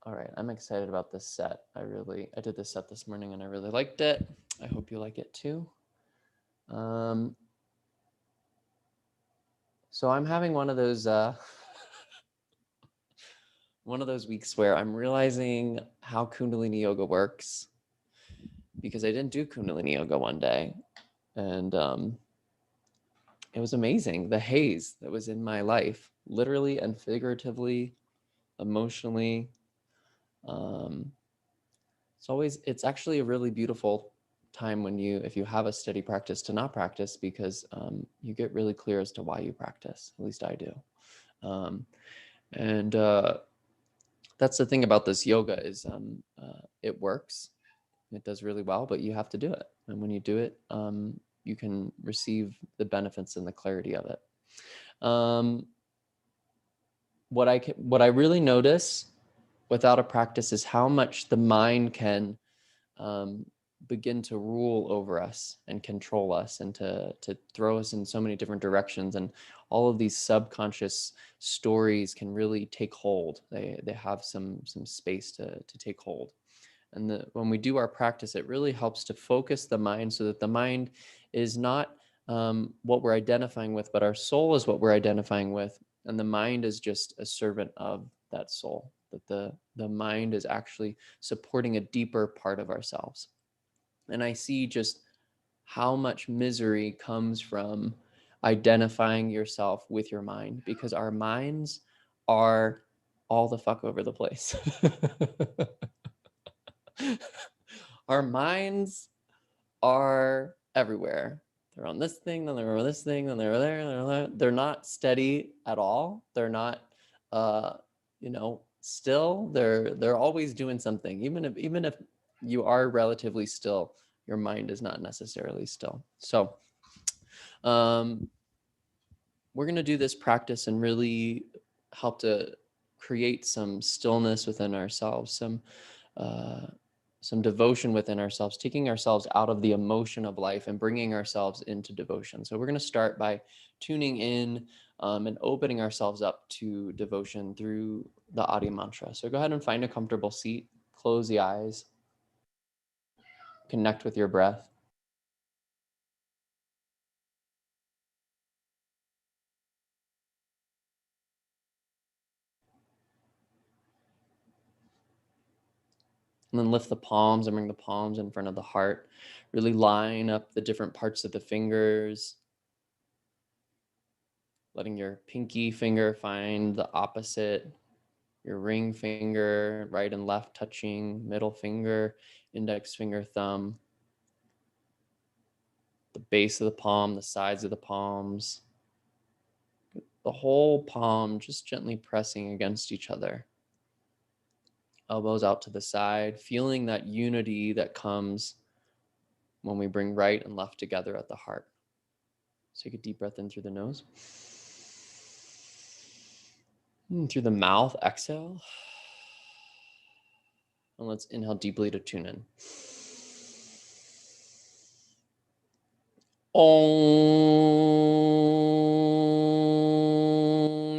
All right, I'm excited about this set. I did this set this morning and I really liked it. I hope you like it too. So I'm having one of those one of those weeks where I'm realizing how Kundalini yoga works, because I didn't do Kundalini yoga one day, and it was amazing. The haze that was in my life, literally and figuratively, emotionally. Um, it's actually a really beautiful time when if you have a steady practice, to not practice, because you get really clear as to why you practice. At least I do. And that's the thing about this yoga is it works. It does really well, but you have to do it. And when you do it, you can receive the benefits and the clarity of it. What I really notice without a practice is how much the mind can um, begin to rule over us and control us, and to throw us in so many different directions. And all of these subconscious stories can really take hold. They have some space to take hold. And when we do our practice, it really helps to focus the mind, so that the mind is not what we're identifying with, but our soul is what we're identifying with. And the mind is just a servant of that soul, that the mind is actually supporting a deeper part of ourselves. And I see just how much misery comes from identifying yourself with your mind, because our minds are all the fuck over the place. Our minds are everywhere. They're on this thing, then they're on this thing, then they're there, they're there. They're not steady at all. They're not, still. They're always doing something. Even if you are relatively still, your mind is not necessarily still. So, um, we're gonna do this practice and really help to create some stillness within ourselves, uh, some devotion within ourselves, taking ourselves out of the emotion of life and bringing ourselves into devotion. So we're going to start by tuning in and opening ourselves up to devotion through the audio mantra. So go ahead and find a comfortable seat, close the eyes, connect with your breath. And then lift the palms and bring the palms in front of the heart. Really line up the different parts of the fingers, letting your pinky finger find the opposite, your ring finger, right and left touching, middle finger, index finger, thumb, the base of the palm, the sides of the palms, the whole palm just gently pressing against each other. Elbows out to the side, feeling that unity that comes when we bring right and left together at the heart. So take a deep breath in through the nose. And through the mouth, exhale. And let's inhale deeply to tune in. Om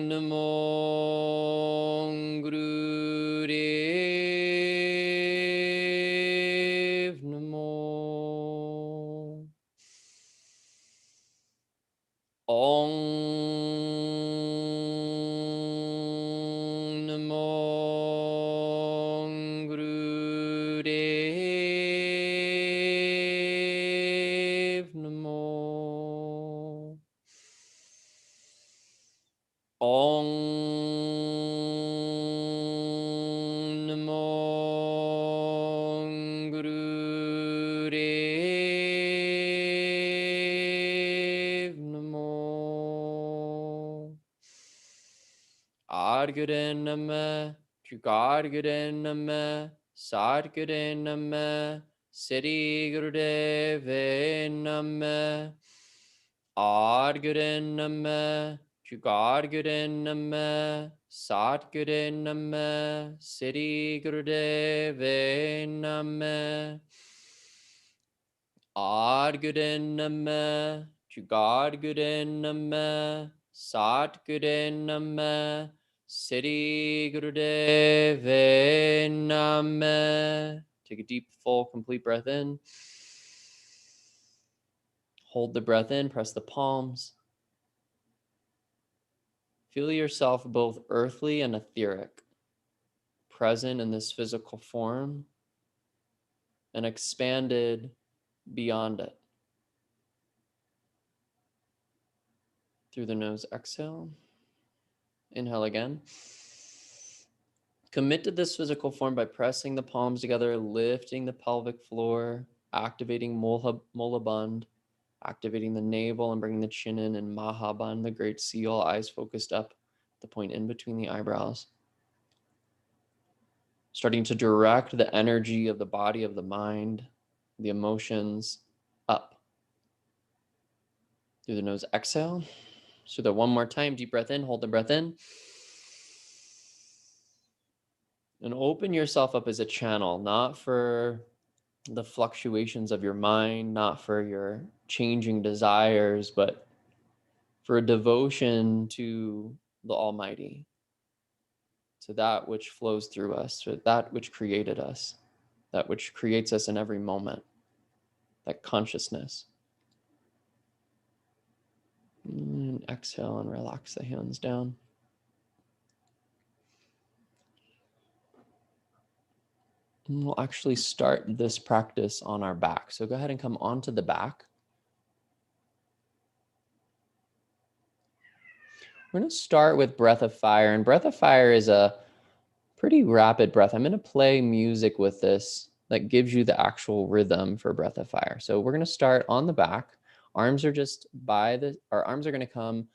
Namo Gurudev Namo. Om Namo Gurudev Namo. Om Namo Gurudev Namo. Adguru Nama, Trigadguru Nama, Sadguru Nama, Siddhi Gurudeve Nama. Adguru Nama, Trigadguru Nama, Sadguru Nama, Siddhi Gurudeve Nama. Adguru Nama, Trigadguru Nama, Sadguru Nama, Siddhi Gurudeve Name. Take a deep, full, complete breath in. Hold the breath in, press the palms. Feel yourself both earthly and etheric, present in this physical form and expanded beyond it. Through the nose, exhale. Inhale again. Commit to this physical form by pressing the palms together, lifting the pelvic floor, activating Mola Bandh, activating the navel and bringing the chin in, and Mahabandh, the great seal, eyes focused up, the point in between the eyebrows. Starting to direct the energy of the body, of the mind, the emotions up. Through the nose, exhale. So that one more time, deep breath in, hold the breath in. And open yourself up as a channel, not for the fluctuations of your mind, not for your changing desires, but for a devotion to the Almighty, to that which flows through us, to that which created us, that which creates us in every moment, that consciousness. And exhale and relax the hands down. And we'll actually start this practice on our back. So go ahead and come onto the back. We're going to start with breath of fire. And breath of fire is a pretty rapid breath. I'm going to play music with this that gives you the actual rhythm for breath of fire. So we're going to start on the back. Arms are just our arms are going to come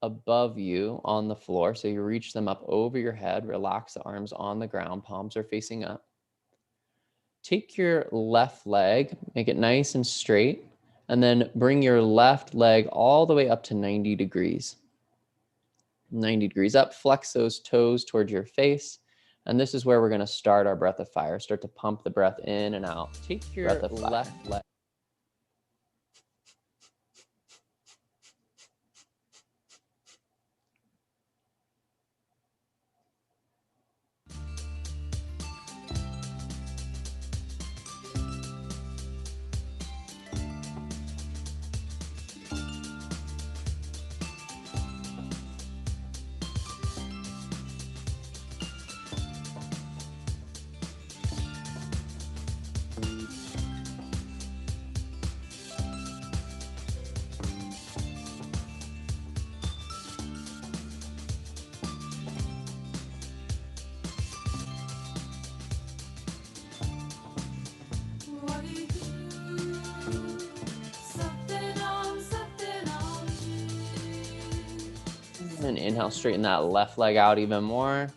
above you on the floor. So you reach them up over your head, relax the arms on the ground, palms are facing up. Take your left leg, make it nice and straight, and then bring your left leg all the way up to 90 degrees. 90 degrees up, flex those toes towards your face. And this is where we're going to start our breath of fire. Start to pump the breath in and out. Take your left leg. And inhale, straighten that left leg out even more.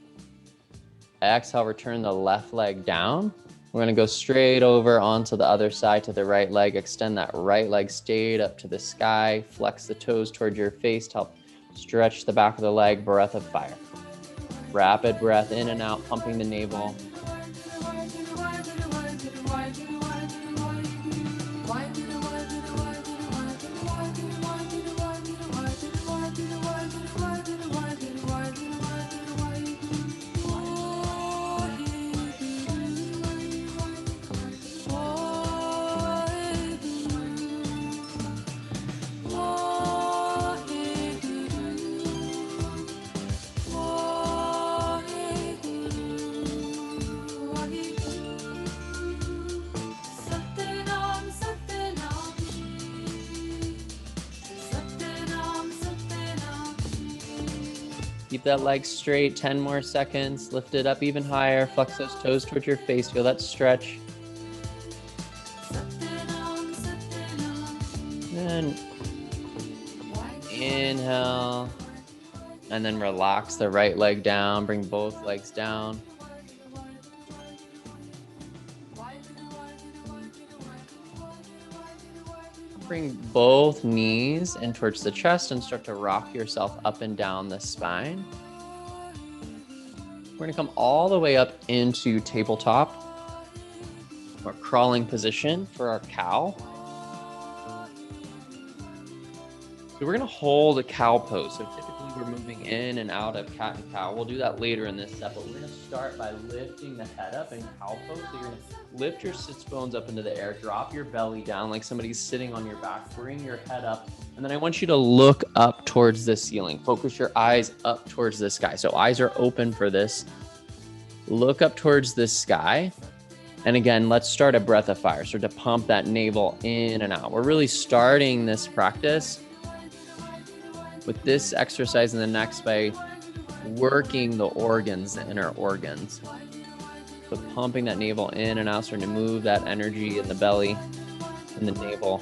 Exhale, return the left leg down. We're going to go straight over onto the other side to the right leg. Extend that right leg straight up to the sky. Flex the toes toward your face to help stretch the back of the leg. Breath of fire. Rapid breath in and out, pumping the navel. Keep that leg straight, 10 more seconds. Lift it up even higher. Flex those toes towards your face. Feel that stretch. And inhale. And then relax the right leg down. Bring both legs down. Bring both knees in towards the chest and start to rock yourself up and down the spine. We're gonna come all the way up into tabletop or crawling position for our cow. So we're gonna hold a cow pose. So typically we're moving in and out of cat and cow. We'll do that later in this set, but we're going to start by lifting the head up in cow pose. So you're going to lift your sits bones up into the air, drop your belly down like somebody's sitting on your back, bring your head up, and then I want you to look up towards the ceiling. Focus your eyes up towards the sky. So eyes are open for this. Look up towards the sky. And again, let's start a breath of fire. So to pump that navel in and out. We're really starting this practice with this exercise and the next by working the organs, the inner organs. So pumping that navel in and out, starting to move that energy in the belly, in the navel.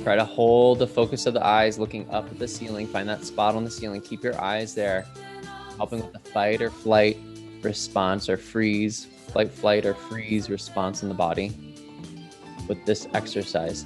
Try to hold the focus of the eyes, looking up at the ceiling. Find that spot on the ceiling. Keep your eyes there, helping with the fight or flight response or freeze, flight, flight, or freeze response in the body with this exercise.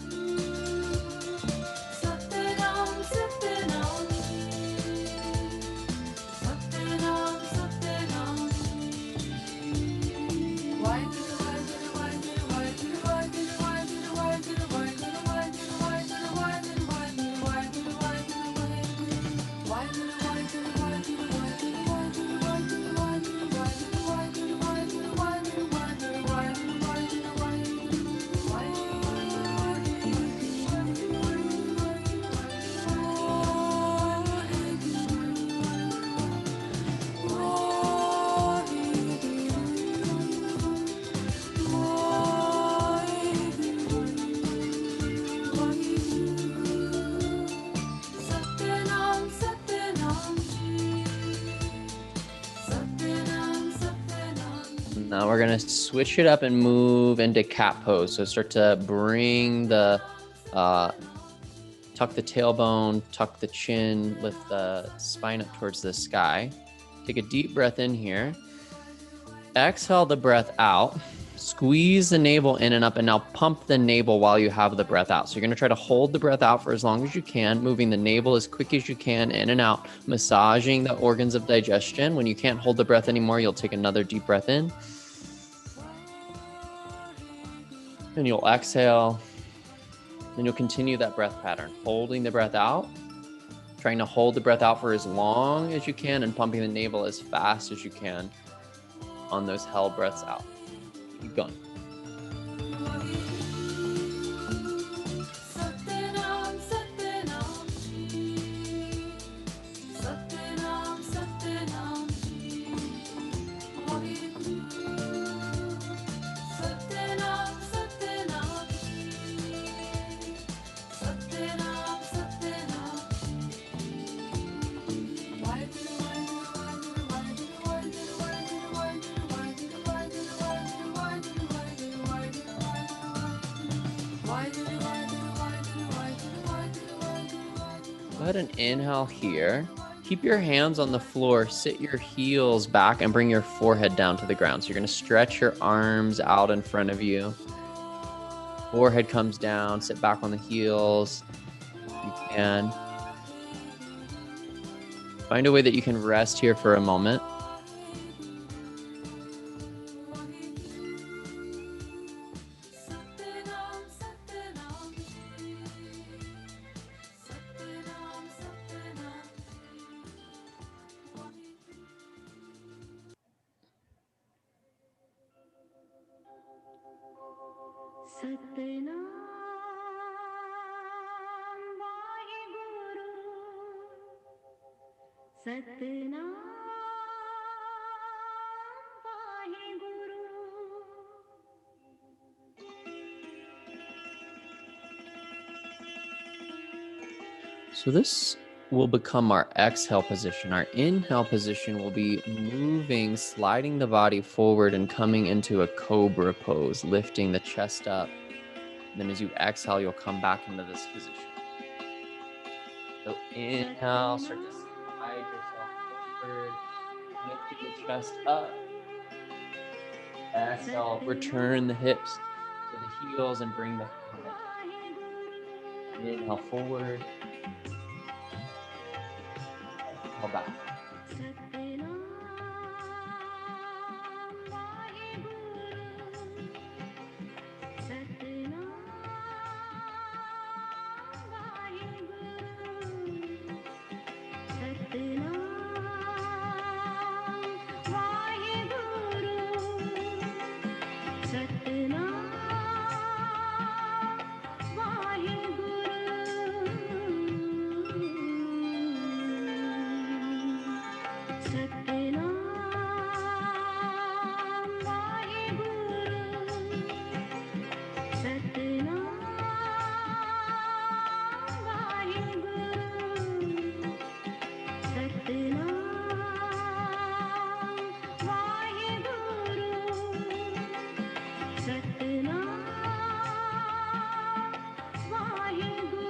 Now we're going to switch it up and move into cat pose. So start to bring the, tuck the tailbone, tuck the chin, lift the spine up towards the sky. Take a deep breath in here. Exhale the breath out. Squeeze the navel in and up, and now pump the navel while you have the breath out. So you're going to try to hold the breath out for as long as you can, moving the navel as quick as you can in and out, massaging the organs of digestion. When you can't hold the breath anymore, you'll take another deep breath in. And you'll exhale. And you'll continue that breath pattern, holding the breath out, trying to hold the breath out for as long as you can, and pumping the navel as fast as you can on those held breaths out. Keep going. Go ahead and inhale here. Keep your hands on the floor, sit your heels back, and bring your forehead down to the ground. So you're going to stretch your arms out in front of you. Forehead comes down, sit back on the heels if you can. Find a way that you can rest here for a moment. Satnam Vaheguru, Satnam Vaheguru. So this will become our exhale position. Our inhale position will be moving, sliding the body forward and coming into a cobra pose, lifting the chest up. And then as you exhale, you'll come back into this position. So inhale, start to slide yourself forward, lifting the chest up. Exhale, return the hips to the heels and bring the forehead down. Inhale forward. Exhale back.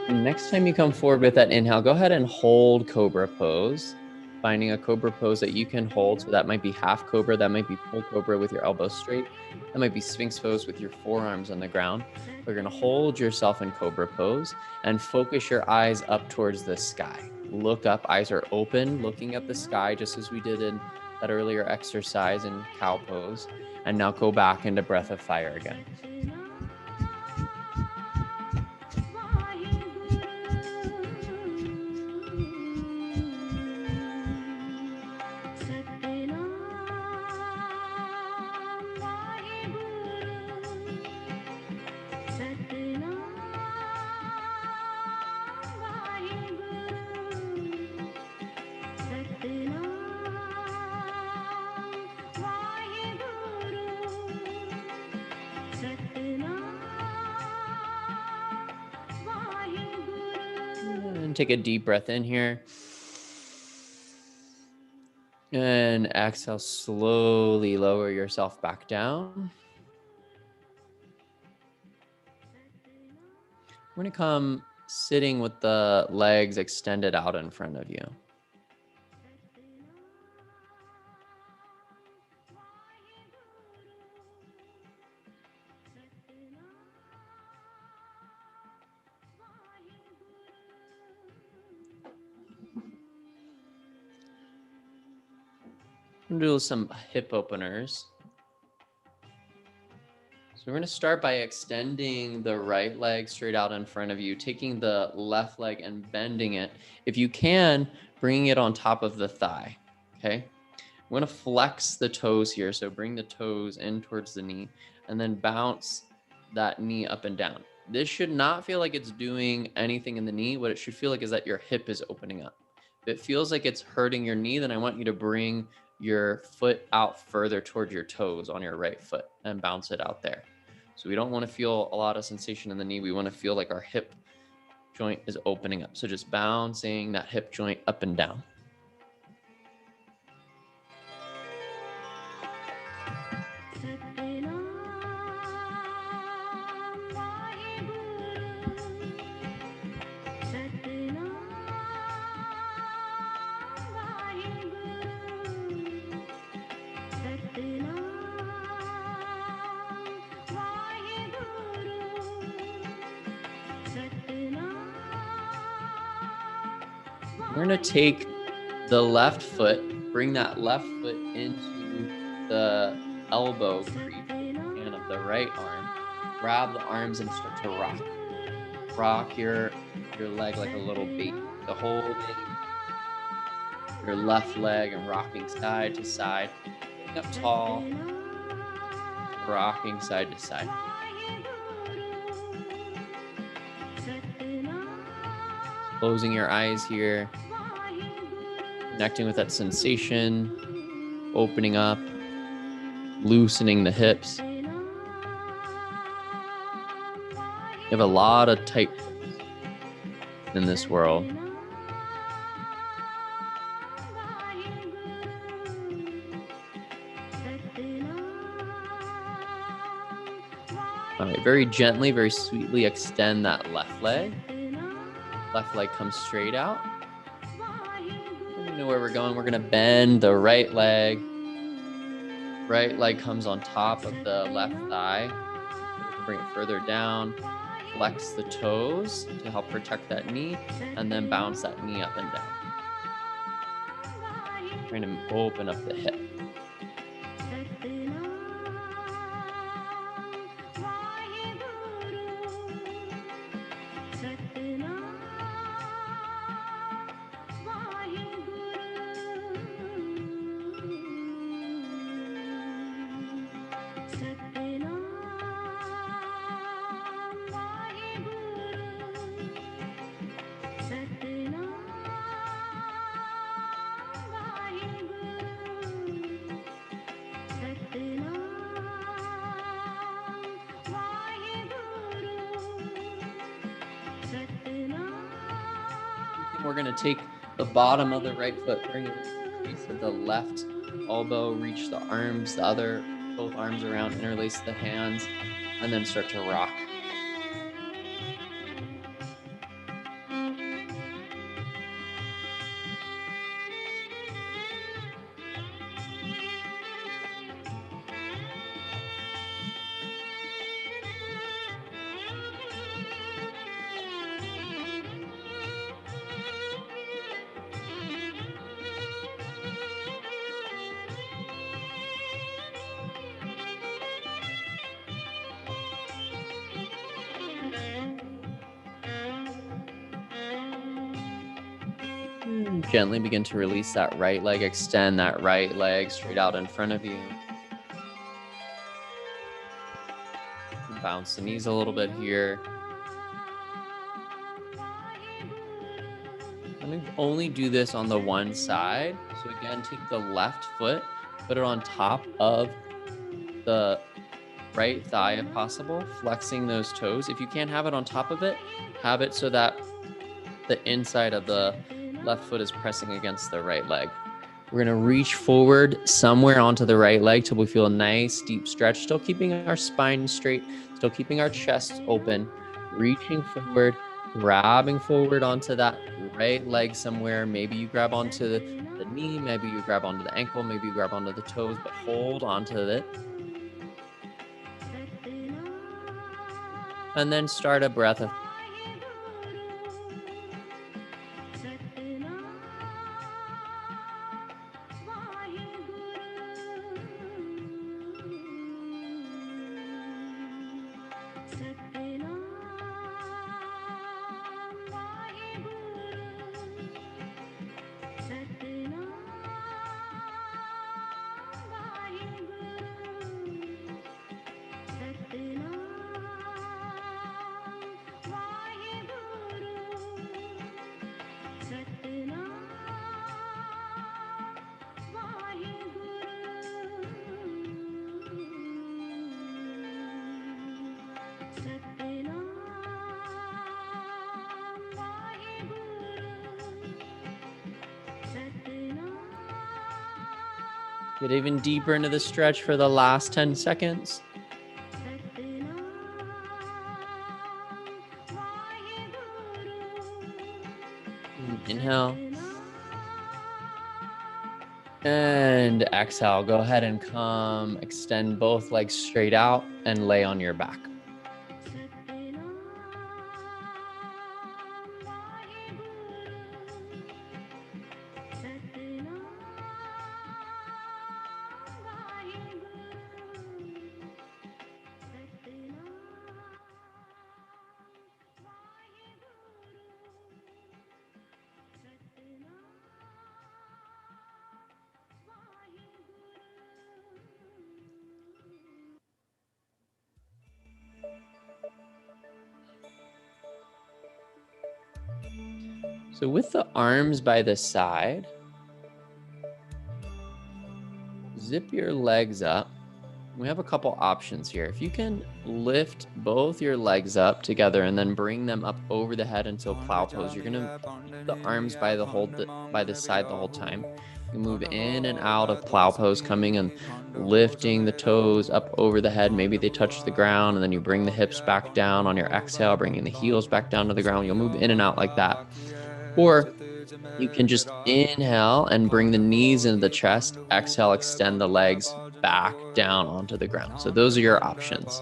Next time you come forward with that inhale, go ahead and hold cobra pose, finding a cobra pose that you can hold. So that might be half cobra, that might be full cobra with your elbows straight, that might be sphinx pose with your forearms on the ground. We're going to hold yourself in cobra pose and focus your eyes up towards the sky. Look up, eyes are open, looking at the sky, just as we did in that earlier exercise in cow pose. And now go back into breath of fire again. And take a deep breath in here. And exhale, slowly lower yourself back down. We're going to come sitting with the legs extended out in front of you. We're going to do some hip openers. So we're going to start by extending the right leg straight out in front of you, taking the left leg and bending it. If you can, bringing it on top of the thigh, okay? I'm going to flex the toes here. So bring the toes in towards the knee and then bounce that knee up and down. This should not feel like it's doing anything in the knee. What it should feel like is that your hip is opening up. If it feels like it's hurting your knee, then I want you to bring your foot out further towards your toes on your right foot and bounce it out there. So we don't want to feel a lot of sensation in the knee. We want to feel like our hip joint is opening up. So just bouncing that hip joint up and down. We're going to take the left foot, bring that left foot into the elbow crease and of the right arm. Grab the arms and start to rock. Rock your leg like a little baby. So holding your left leg and rocking side to side. Sitting up tall, rocking side to side. Closing your eyes here, connecting with that sensation, opening up, loosening the hips. You have a lot of tight hips in this world. All right, very gently, very sweetly extend that left leg. Left leg comes straight out. And you know where we're going. We're gonna bend the right leg. Right leg comes on top of the left thigh. We can bring it further down. Flex the toes to help protect that knee, and then bounce that knee up and down. Trying to open up the hip. We're going to take the bottom of the right foot, bring it into the crease of the left elbow, reach the arms, both arms around, interlace the hands, and then start to rock. Gently begin to release that right leg, extend that right leg straight out in front of you. Bounce the knees a little bit here. I'm going to only do this on the one side. So again, take the left foot, put it on top of the right thigh if possible, flexing those toes. If you can't have it on top of it, have it so that the inside of the left foot is pressing against the right leg. We're going to reach forward somewhere onto the right leg till we feel a nice deep stretch, still keeping our spine straight, still keeping our chest open, reaching forward, grabbing forward onto that right leg somewhere. Maybe you grab onto the knee, maybe you grab onto the ankle, maybe you grab onto the toes, but hold onto it. And then start a breath of get even deeper into the stretch for the last 10 seconds. Inhale. And exhale. Go ahead and come, extend both legs straight out and lay on your back. So with the arms by the side, zip your legs up. We have a couple options here. If you can lift both your legs up together and then bring them up over the head until plow pose, you're gonna keep the arms by the side the whole time. You move in and out of plow pose, coming and lifting the toes up over the head. Maybe they touch the ground, and then you bring the hips back down on your exhale, bringing the heels back down to the ground. You'll move in and out like that. Or you can just inhale and bring the knees into the chest. Exhale, extend the legs back down onto the ground. So those are your options.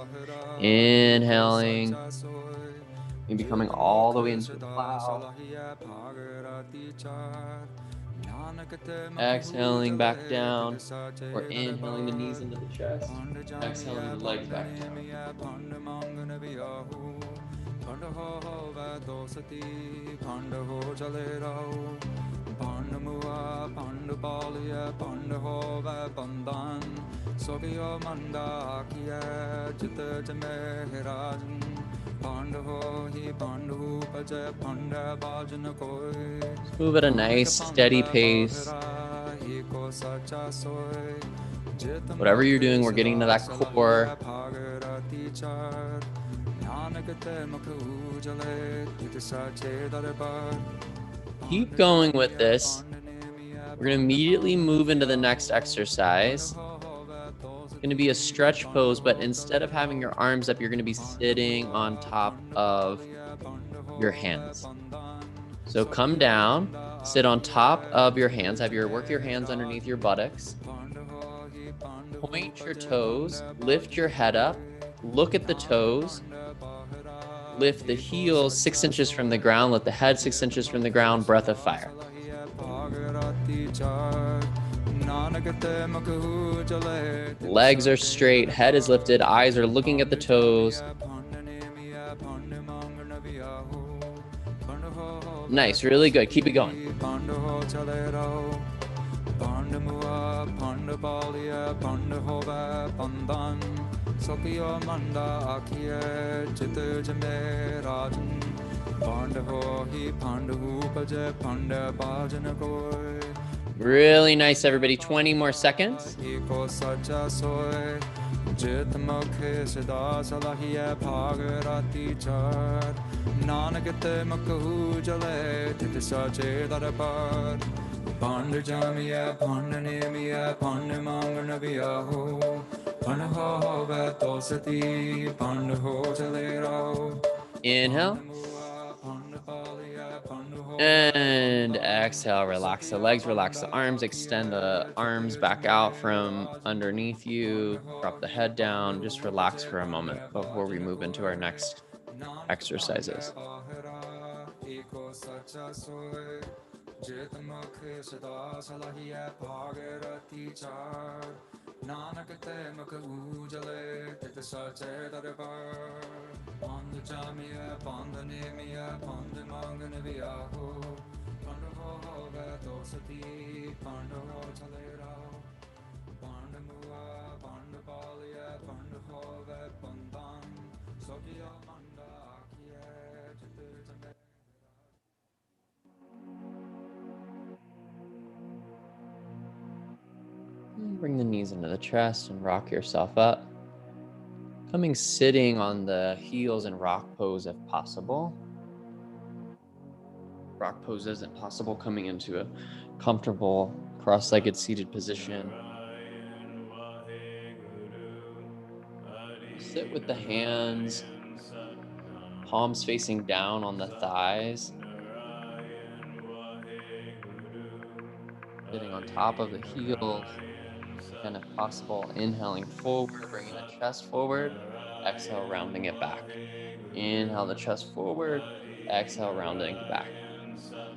Inhaling, maybe coming all the way into a plow. Exhaling back down, or inhaling the knees into the chest. Exhaling the legs back down. Move at a nice steady pace. Whatever you're doing, we're getting to that core. Keep going with this. We're going to immediately move into the next exercise. It's going to be a stretch pose, but instead of having your arms up, you're going to be sitting on top of your hands. So come down, sit on top of your hands, work your hands underneath your buttocks. Point your toes, lift your head up, look at the toes, lift the heels 6 inches from the ground, let the head 6 inches from the ground, breath of fire. Legs are straight, head is lifted, eyes are looking at the toes. Nice, really good. Keep it going. Really nice, everybody. 20 more seconds. Inhale. And exhale, relax the legs, relax the arms, extend the arms back out from underneath you, drop the head down, just relax for a moment before we move into our next exercises. Bring the knees into the chest and rock yourself up. Coming sitting on the heels in rock pose if possible. Rock pose isn't possible, coming into a comfortable cross-legged seated position. Sit with the hands, palms facing down on the thighs. Sitting on top of the heels. And if possible, inhaling forward, bringing the chest forward. Exhale, rounding it back. Inhale the chest forward. Exhale, rounding it back.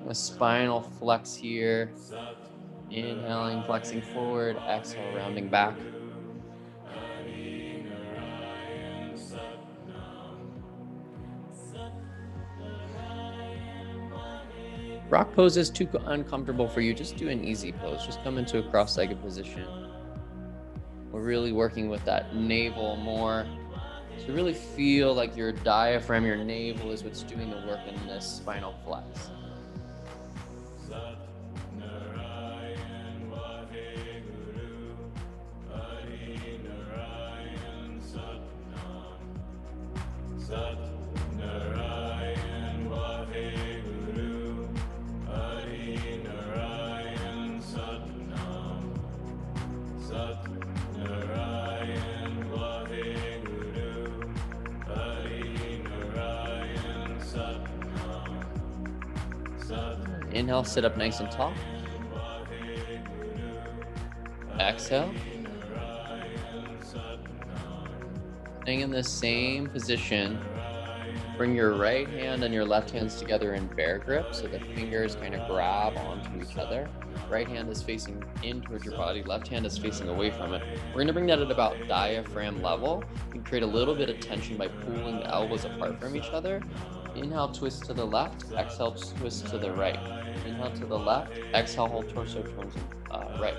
A spinal flex here. Inhaling, flexing forward. Exhale, rounding back. Rock pose is too uncomfortable for you. Just do an easy pose. Just come into a cross-legged position. We're really working with that navel more. So really feel like your diaphragm, your navel is what's doing the work in this spinal flex. Inhale, sit up nice and tall. Exhale. Staying in the same position, bring your right hand and your left hands together in bear grip so the fingers kind of grab onto each other. Right hand is facing in towards your body, left hand is facing away from it. We're gonna bring that at about diaphragm level and create a little bit of tension by pulling the elbows apart from each other. Inhale, twist to the left, exhale, twist to the right. Inhale to the left, exhale, whole torso turns right.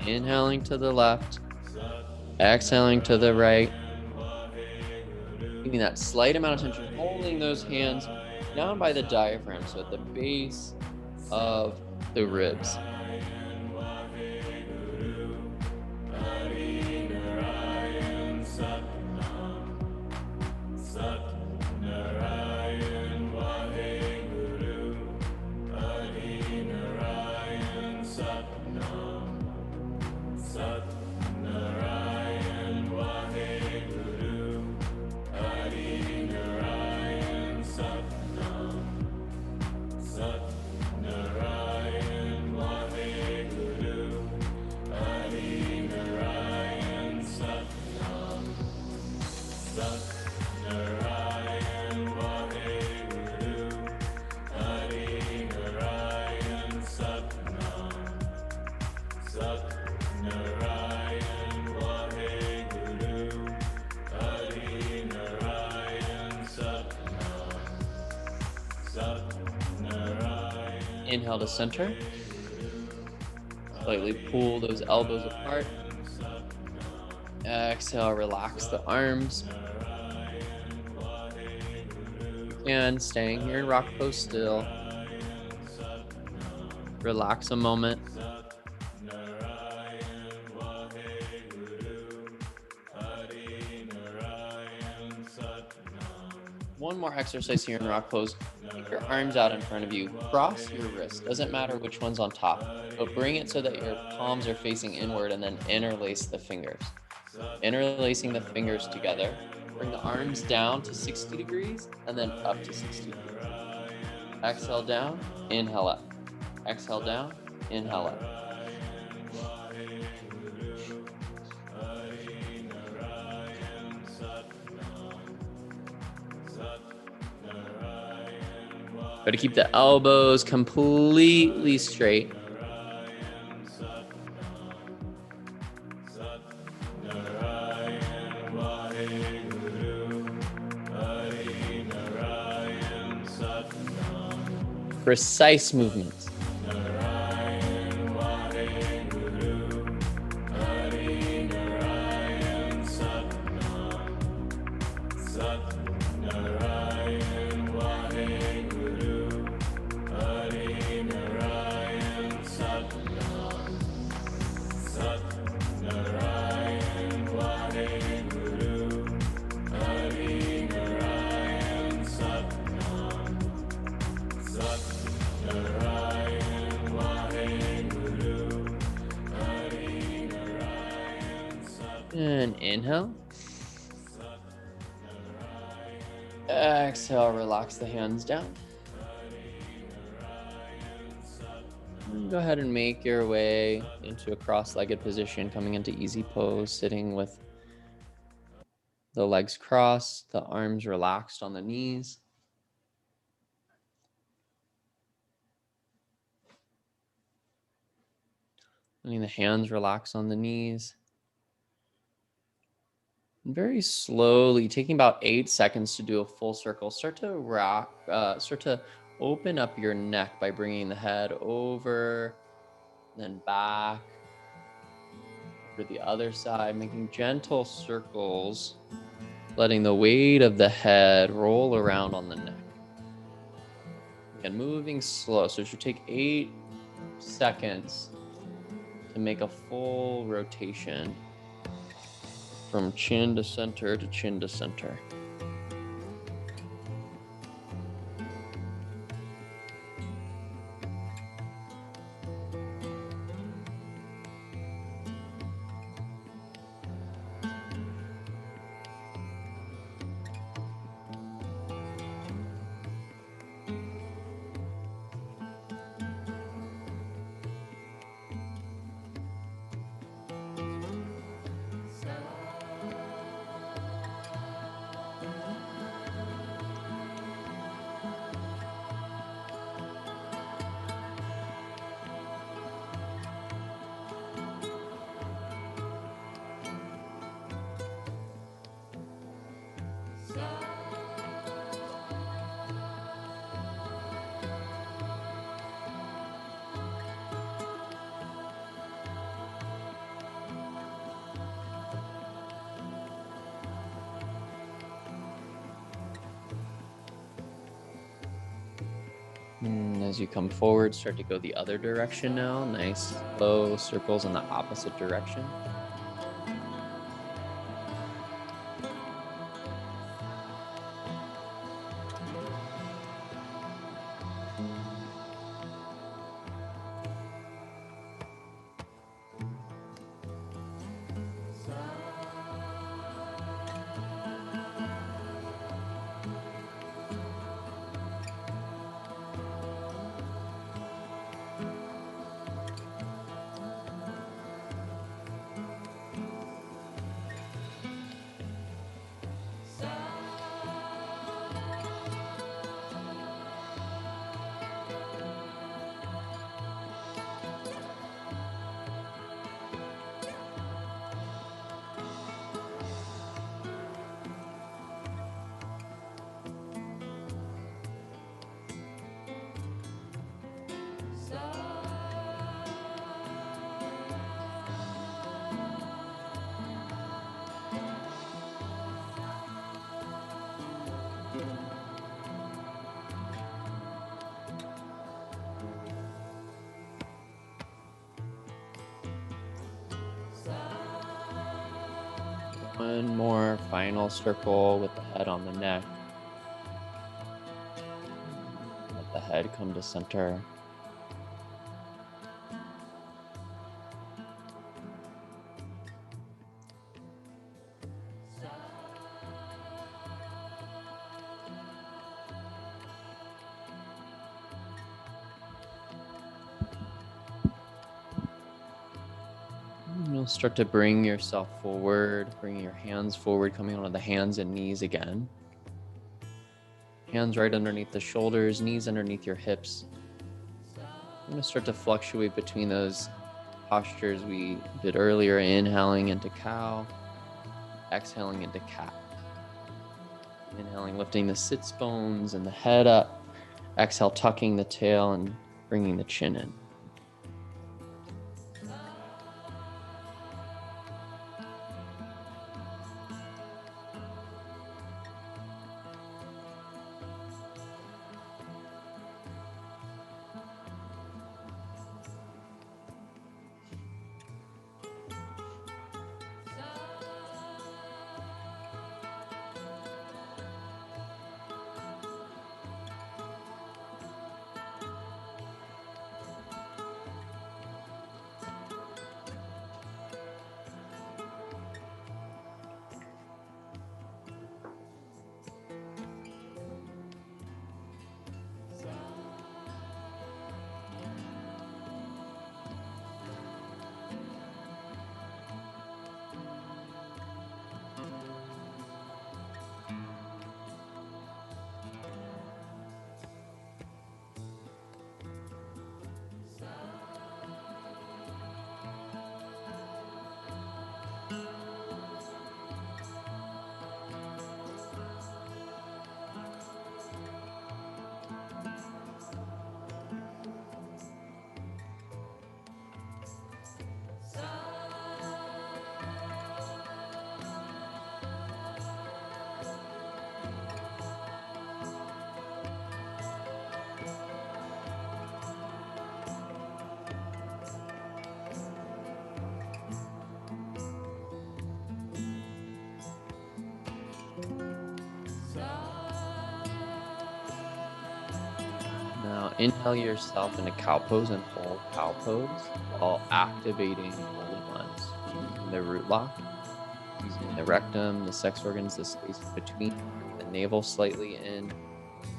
Inhaling to the left, exhaling to the right. Giving that slight amount of tension, holding those hands down by the diaphragm, so at the base of the ribs. Inhale to center. Slightly pull those elbows apart. Exhale, relax the arms. And staying here in rock pose still. Relax a moment. One more exercise here in rock pose. Keep your arms out in front of you. Cross your wrists. Doesn't matter which one's on top, but bring it so that your palms are facing inward and then interlace the fingers. Interlacing the fingers together. Bring the arms down to 60 degrees and then up to 60 degrees. Exhale down, inhale up. Exhale down, inhale up. Try to keep the elbows completely straight. Precise movements. And inhale. Exhale, relax the hands down. And go ahead and make your way into a cross-legged position, coming into easy pose, sitting with the legs crossed, the arms relaxed on the knees. Letting the hands relax on the knees. And very slowly, taking about 8 seconds to do a full circle, start to open up your neck by bringing the head over, then back, over the other side, making gentle circles, letting the weight of the head roll around on the neck. Again, moving slow, so it should take 8 seconds to make a full rotation from chin to center to chin to center. And as you come forward, start to go the other direction now. Nice slow circles in the opposite direction. One more final circle with the head on the neck. Let the head come to center. You'll start to bring yourself forward, bringing your hands forward, coming onto the hands and knees again. Hands right underneath the shoulders, knees underneath your hips. I'm going to start to fluctuate between those postures we did earlier, inhaling into cow, exhaling into cat. Inhaling, lifting the sits bones and the head up. Exhale, tucking the tail and bringing the chin in. Now inhale yourself into cow pose and hold cow pose while activating holy ones, using the root lock, using the rectum, the sex organs, the space between, the navel slightly in,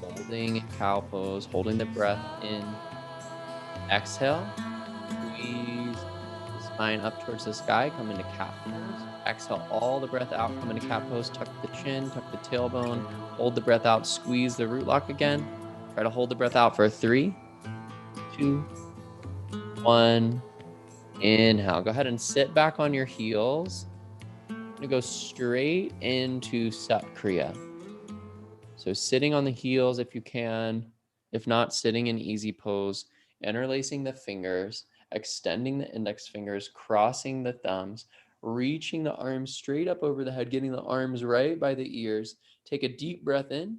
holding in cow pose, holding the breath in. Exhale, squeeze the spine up towards the sky, come into cat pose. Exhale all the breath out, come into cat pose, tuck the chin, tuck the tailbone, hold the breath out, squeeze the root lock again. Try to hold the breath out for 3, 2, 1. Inhale. Go ahead and sit back on your heels. You're gonna go straight into Sat Kriya. So sitting on the heels if you can, if not, sitting in easy pose, interlacing the fingers, extending the index fingers, crossing the thumbs, reaching the arms straight up over the head, getting the arms right by the ears. Take a deep breath in.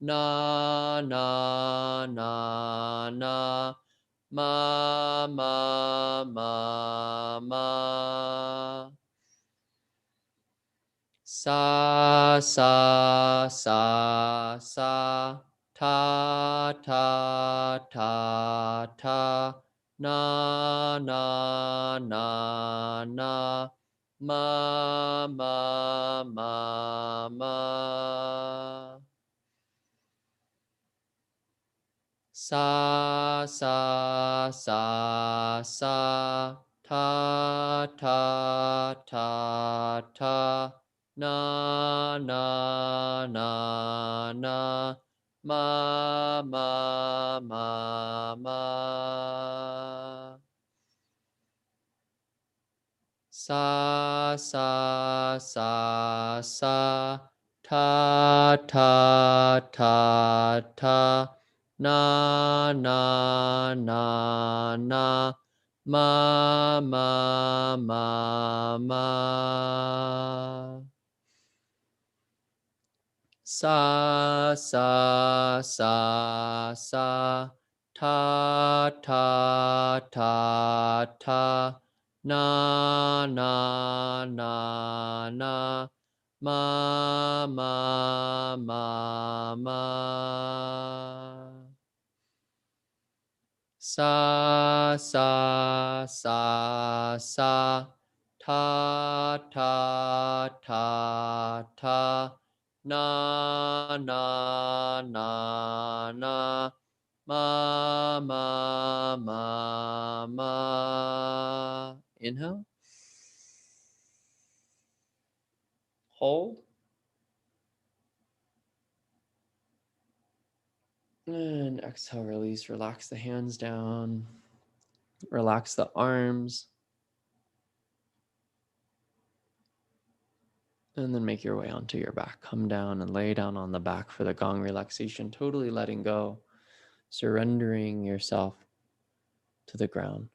na na na na, ma ma ma ma, sa sa sa sa, ta ta ta ta, na na na na, ma ma ma ma, sa sa sa sa, ta ta ta ta, na na na na, ma ma ma ma, sa sa sa sa, ta ta ta ta, na na na na, ma ma ma ma, sa sa sa sa, ta ta ta ta, na na na na, ma ma ma ma, sa sa sa sa, ta ta ta ta, na na na na, ma ma ma ma. Inhale, hold, and exhale, release. Relax the hands down, relax the arms, and then make your way onto your back. Come down and lay down on the back for the gong relaxation, totally letting go, surrendering yourself to the ground.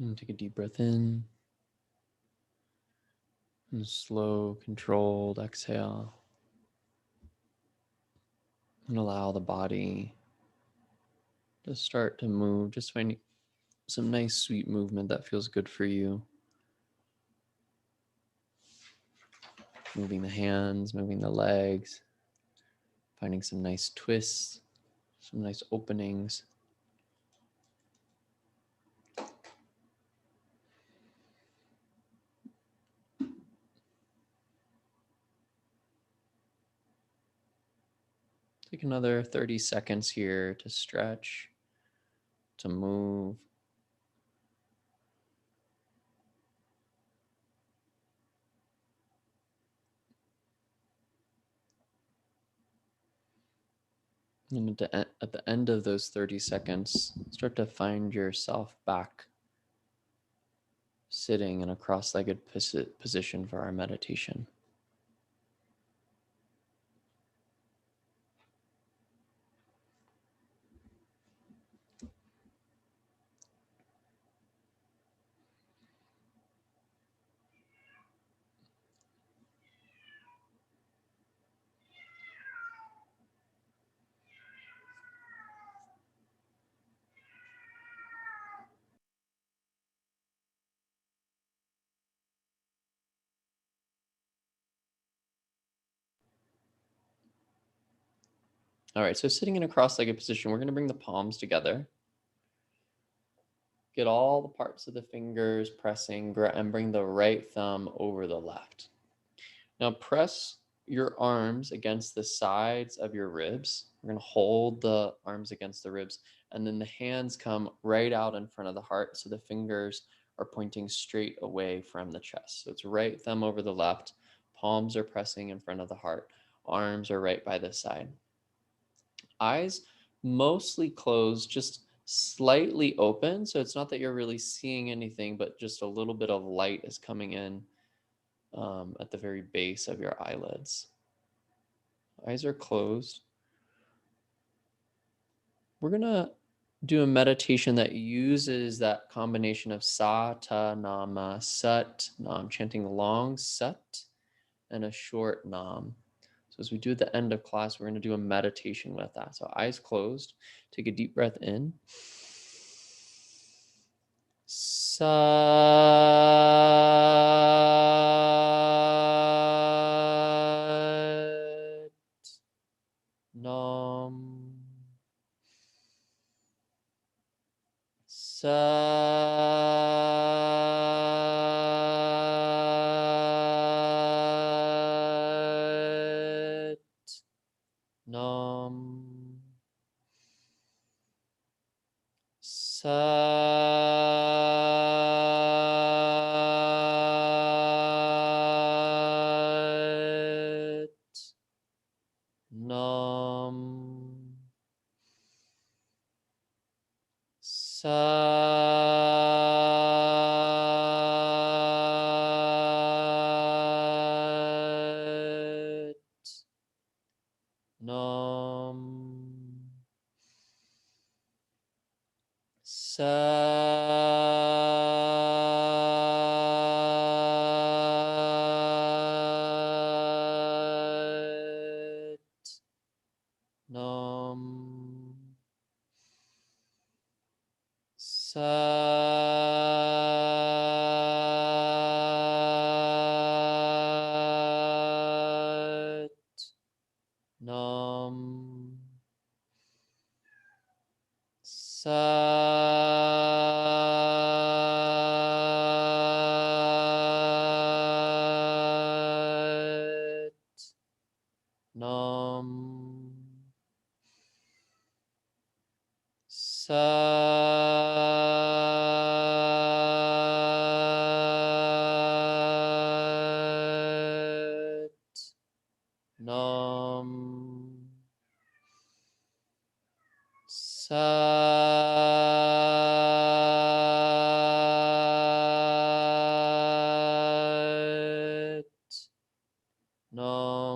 And take a deep breath in. And slow, controlled exhale. And allow the body to start to move. Just finding some nice, sweet movement that feels good for you. Moving the hands, moving the legs. Finding some nice twists, some nice openings. Take another 30 seconds here to stretch, to move. And at the end of those 30 seconds, start to find yourself back sitting in a cross-legged position for our meditation. All right, so sitting in a cross-legged position, we're going to bring the palms together. Get all the parts of the fingers pressing and bring the right thumb over the left. Now press your arms against the sides of your ribs. We're going to hold the arms against the ribs, and then the hands come right out in front of the heart, so the fingers are pointing straight away from the chest. So it's right thumb over the left, palms are pressing in front of the heart, arms are right by the side. Eyes mostly closed, just slightly open. So it's not that you're really seeing anything, but just a little bit of light is coming in at the very base of your eyelids. Eyes are closed. We're going to do a meditation that uses that combination of sa, ta, nama, sat, nam, chanting long sat and a short nam. So as we do at the end of class, we're going to do a meditation with that. So eyes closed, take a deep breath in. Sat nam. Sat nam. Sat nam. Sat nam. Sat nam. Sat nam. Sat nam. Sat nam. Sat nam.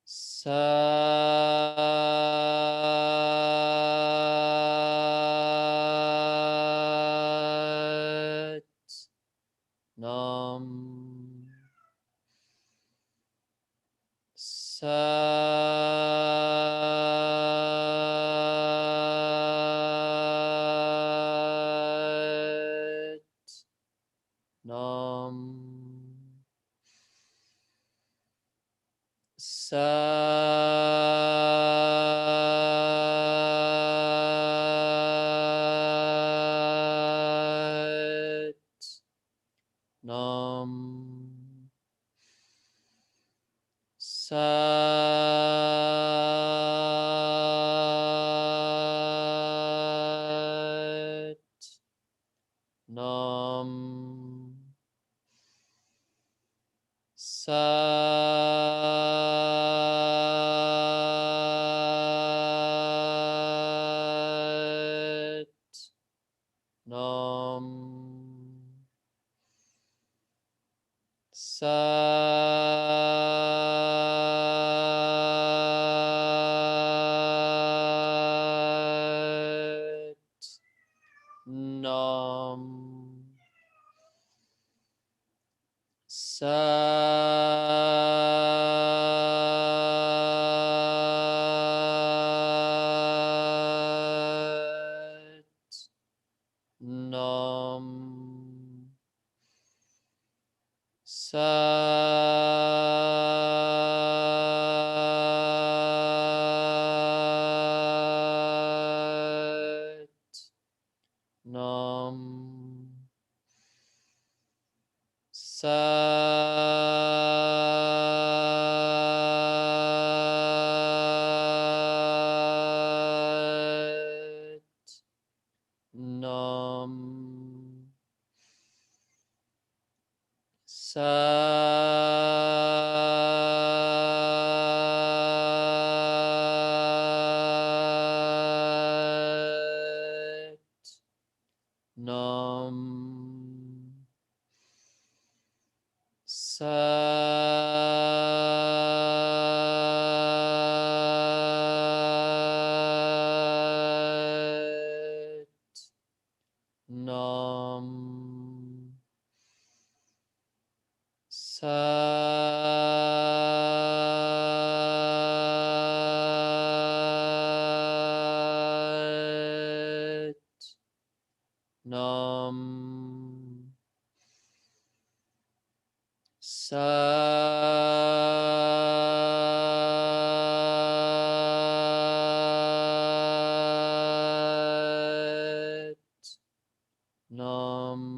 Sat Nam. Sat. Nam. Sat. Nam. Sat. Nam. Sat. Nam. Sat. Nam. Sat. Nam. Sat. Nam. Sat. Nam. Sat. Nam. Sat. Nam. Sat. Nam. Sat. Nam. Sat. Nam.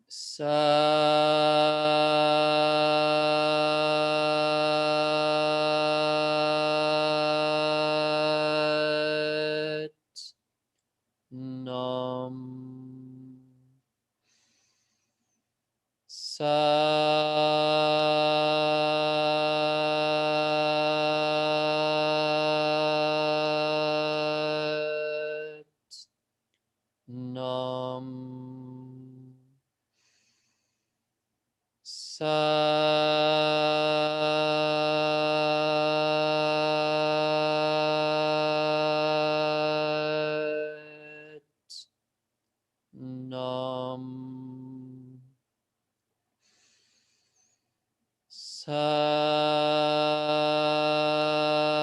Sat. Nam. Sat. Nam. Sat. Nam.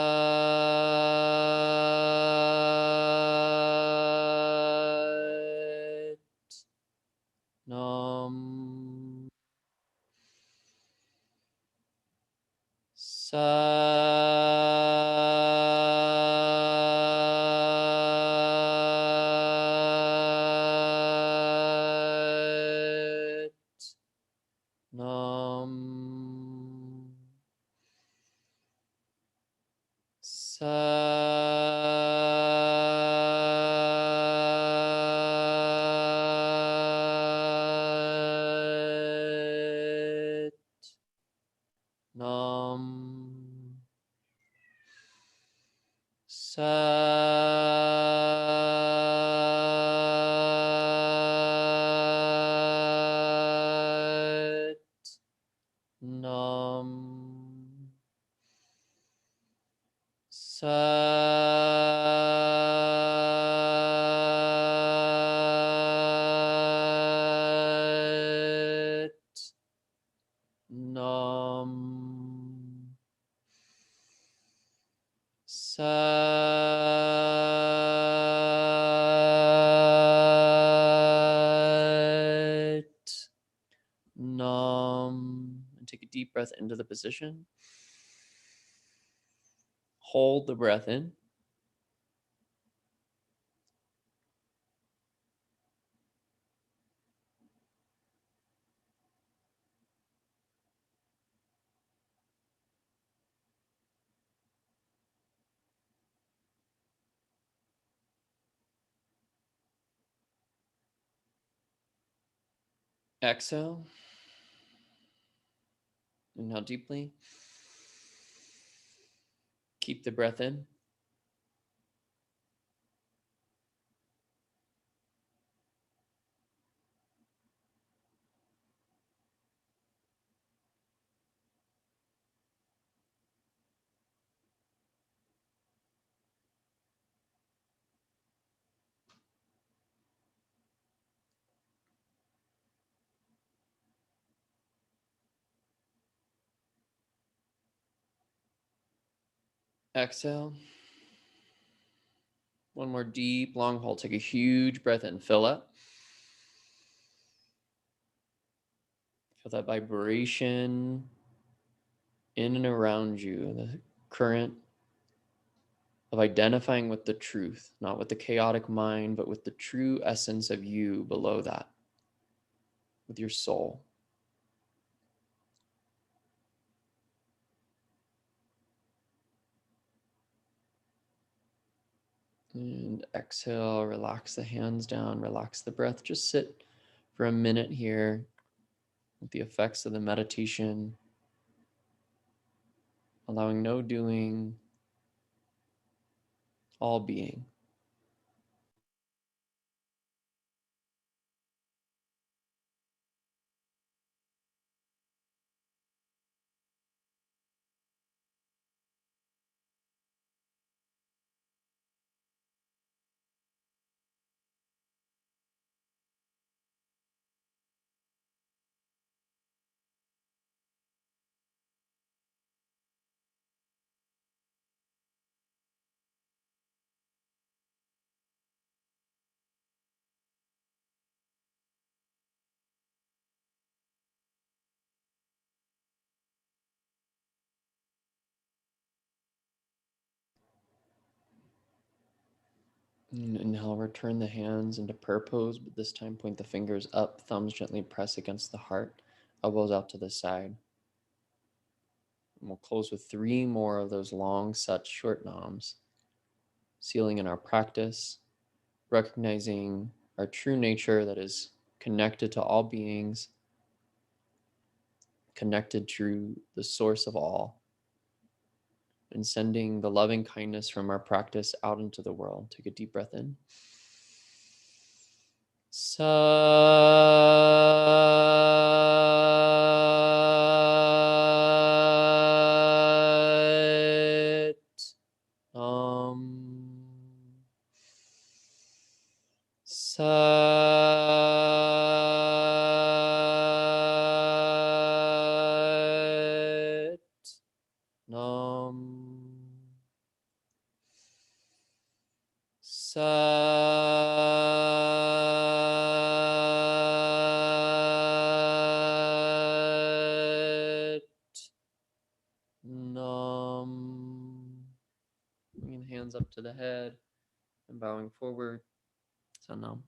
Sat. Nam. Sat. Nam. Sat. Nam. deep breath into the position. Hold the breath in. Exhale. Inhale deeply. Keep the breath in. Exhale. One more deep, long hold. Take a huge breath in. Fill up. Feel that vibration in and around you, the current of identifying with the truth, not with the chaotic mind, but with the true essence of you below that, with your soul. And exhale, relax the hands down, relax the breath. Just sit for a minute here with the effects of the meditation, allowing no doing, all being. And inhale, return the hands into prayer pose, but this time point the fingers up, thumbs gently press against the heart, elbows out to the side. And we'll close with 3 more of those long, such short noms, sealing in our practice, recognizing our true nature that is connected to all beings, connected to the source of all, and sending the loving kindness from our practice out into the world. Take a deep breath in. Sat Sat Nam Sat Nam. Bringing the hands up to the head and bowing forward. Sanam.